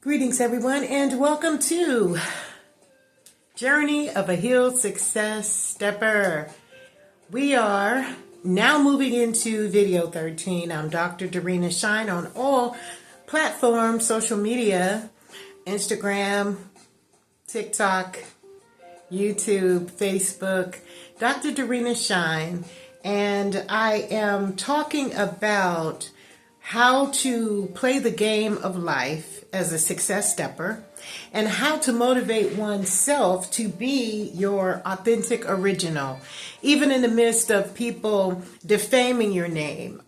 Greetings, everyone, and welcome to Journey of a Healed Success Stepper. We are now moving into video 13. I'm Dr. Dorina Shine on all platforms, social media, Instagram, TikTok, YouTube, Facebook, Dr. Dorina Shine, and I am talking about how to play the game of life as a success stepper and how to motivate oneself to be your authentic original, even in the midst of people defaming your name,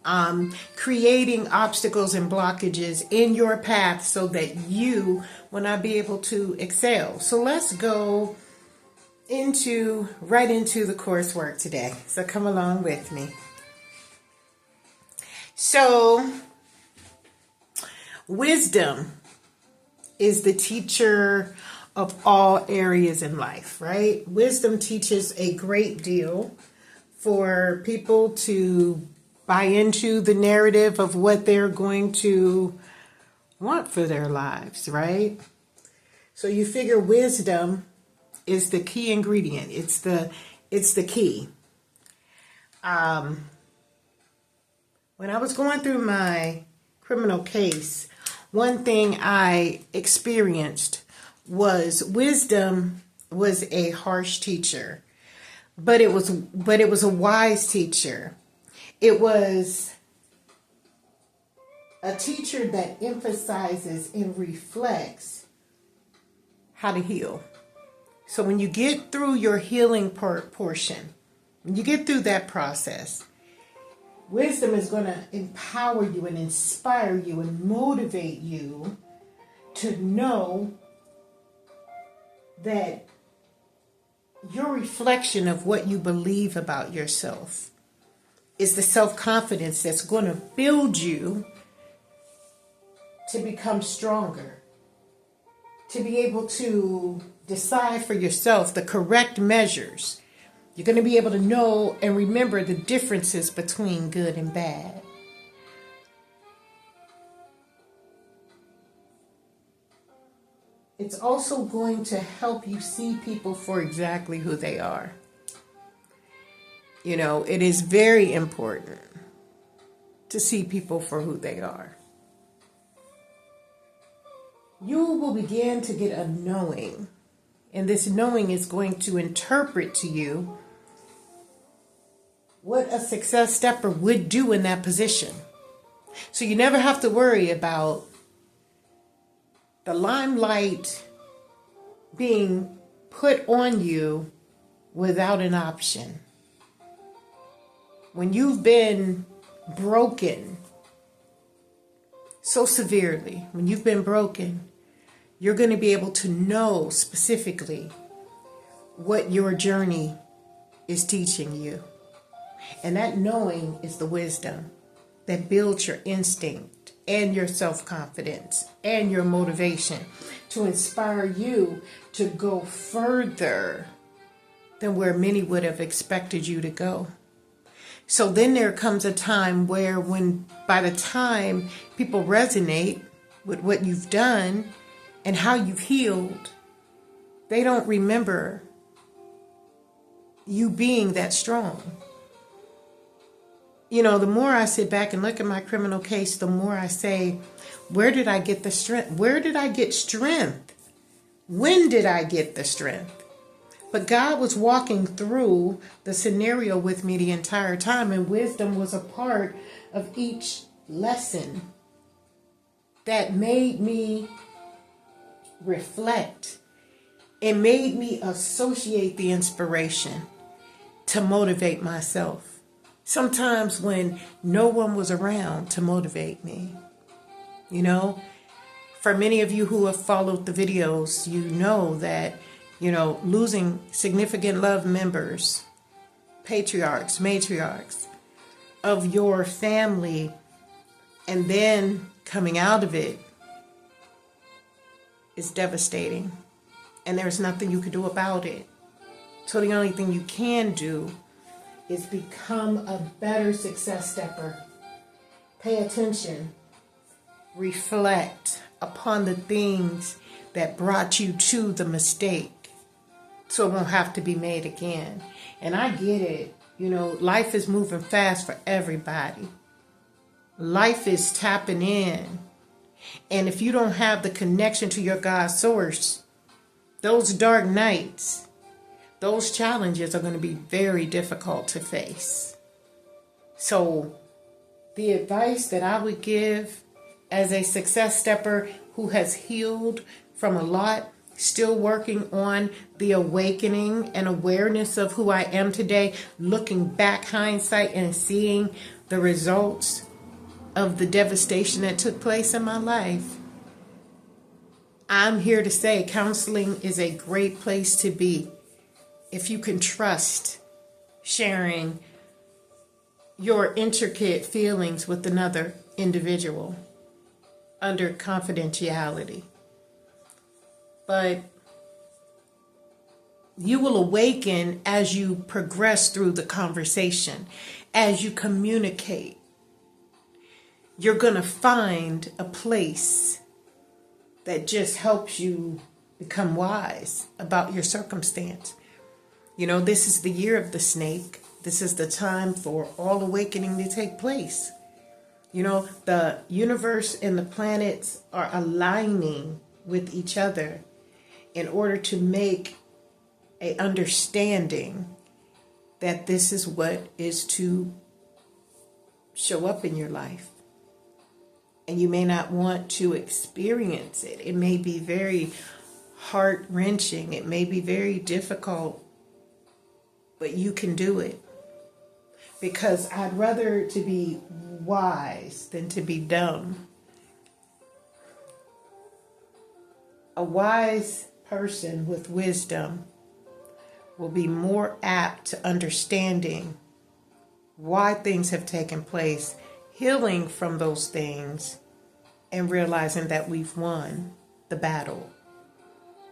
creating obstacles and blockages in your path so that you will not be able to excel. So let's go right into the coursework today. So come along with me. So, wisdom is the teacher of all areas in life, right? Wisdom teaches a great deal for people to buy into the narrative of what they're going to want for their lives, right? So you figure wisdom is the key ingredient. It's the key. When I was going through my criminal case, one thing I experienced was wisdom was a harsh teacher, but it was a wise teacher. It was a teacher that emphasizes and reflects how to heal. So when you get through your healing portion, when you get through that process, wisdom is going to empower you and inspire you and motivate you to know that your reflection of what you believe about yourself is the self-confidence that's going to build you to become stronger, to be able to decide for yourself the correct measures. You're going to be able to know and remember the differences between good and bad. It's also going to help you see people for exactly who they are. You know, it is very important to see people for who they are. You will begin to get a knowing, and this knowing is going to interpret to you what a success stepper would do in that position. So you never have to worry about the limelight being put on you without an option. When you've been broken so severely, when you've been broken, you're going to be able to know specifically what your journey is teaching you. And that knowing is the wisdom that builds your instinct and your self-confidence and your motivation to inspire you to go further than where many would have expected you to go. So then there comes a time where by the time people resonate with what you've done and how you've healed, they don't remember you being that strong. You know, the more I sit back and look at my criminal case, the more I say, where did I get the strength? Where did I get strength? When did I get the strength? But God was walking through the scenario with me the entire time, and wisdom was a part of each lesson that made me reflect and made me associate the inspiration to motivate myself. Sometimes when no one was around to motivate me. You know, for many of you who have followed the videos, you know that, you know, losing significant love members, patriarchs, matriarchs of your family, and then coming out of it is devastating. And there's nothing you can do about it. So the only thing you can do is become a better success stepper. Pay attention, reflect, upon the things that brought you to the mistake, so it won't have to be made again. And I get it. You know, life is moving fast for everybody. Life is tapping in. And if you don't have the connection to your God source, those dark nights, those challenges are going to be very difficult to face. So the advice that I would give as a success stepper who has healed from a lot, still working on the awakening and awareness of who I am today, looking back hindsight and seeing the results of the devastation that took place in my life, I'm here to say counseling is a great place to be if you can trust sharing your intricate feelings with another individual under confidentiality. But you will awaken as you progress through the conversation, as you communicate. You're going to find a place that just helps you become wise about your circumstance. You know, this is the year of the snake. This is the time for all awakening to take place. You know, the universe and the planets are aligning with each other in order to make a understanding that this is what is to show up in your life. And you may not want to experience it. It may be very heart-wrenching. It may be very difficult, but you can do it. Because I'd rather to be wise than to be dumb. A wise person with wisdom will be more apt to understanding why things have taken place, healing from those things, and realizing that we've won the battle.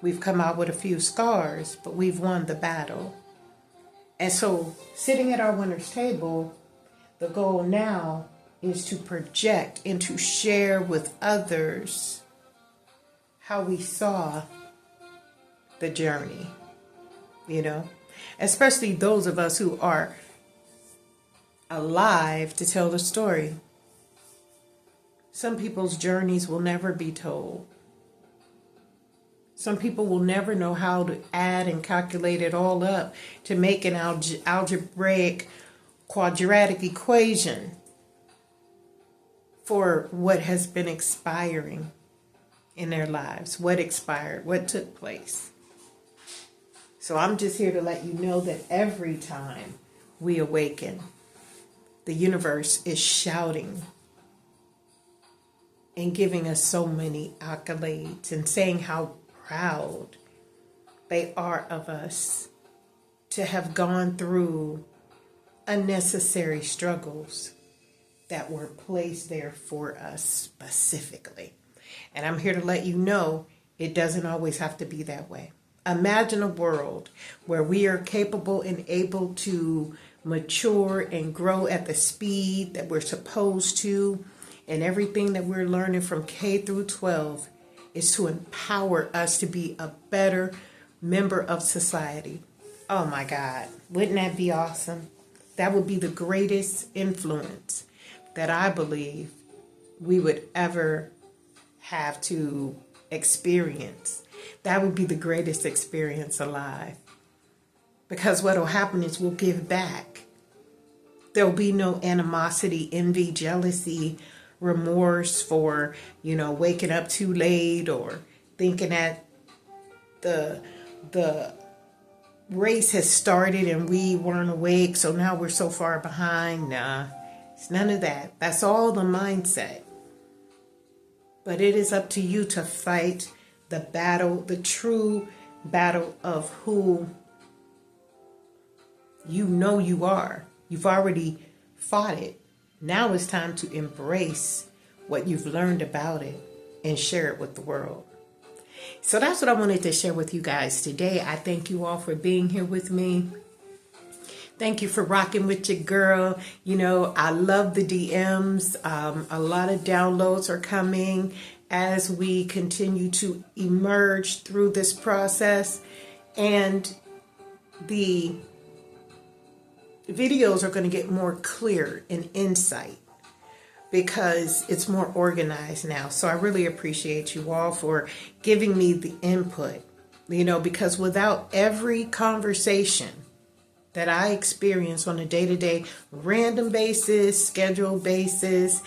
We've come out with a few scars, but we've won the battle. And so, sitting at our winner's table, the goal now is to project and to share with others how we saw the journey, you know, especially those of us who are alive to tell the story. Some people's journeys will never be told. Some people will never know how to add and calculate it all up to make an algebraic quadratic equation for what has been expiring in their lives. What expired, what took place. So I'm just here to let you know that every time we awaken, the universe is shouting and giving us so many accolades and saying how proud they are of us to have gone through unnecessary struggles that were placed there for us specifically. And I'm here to let you know it doesn't always have to be that way. Imagine a world where we are capable and able to mature and grow at the speed that we're supposed to, and everything that we're learning from K through 12 is to empower us to be a better member of society. Oh my God, wouldn't that be awesome? That would be the greatest influence that I believe we would ever have to experience. That would be the greatest experience alive. Because what will happen is we'll give back. There'll be no animosity, envy, jealousy, remorse for, waking up too late or thinking that the race has started and we weren't awake, so now we're so far behind. Nah, it's none of that. That's all the mindset. But it is up to you to fight the battle, the true battle of who you know you are. You've already fought it. Now it's time to embrace what you've learned about it and share it with the world. So that's what I wanted to share with you guys today. I thank you all for being here with me. Thank you for rocking with your girl. I love the DMs. A lot of downloads are coming. as we continue to emerge through this process. And the videos are going to get more clear and insight because it's more organized now. So I really appreciate you all for giving me the input, because without every conversation that I experience on a day-to-day random basis, scheduled basis,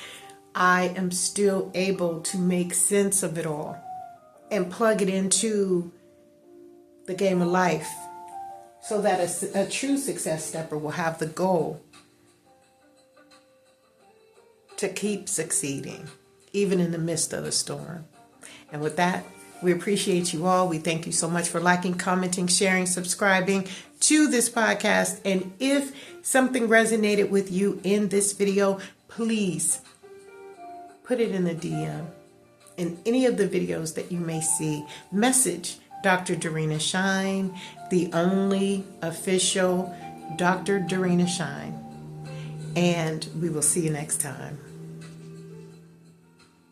I am still able to make sense of it all and plug it into the game of life so that a true success stepper will have the goal to keep succeeding, even in the midst of the storm. And with that, we appreciate you all. We thank you so much for liking, commenting, sharing, subscribing to this podcast. And if something resonated with you in this video, please put it in the DM. In any of the videos that you may see, message Dr. Dorina Shine, the only official Dr. Dorina Shine. And we will see you next time.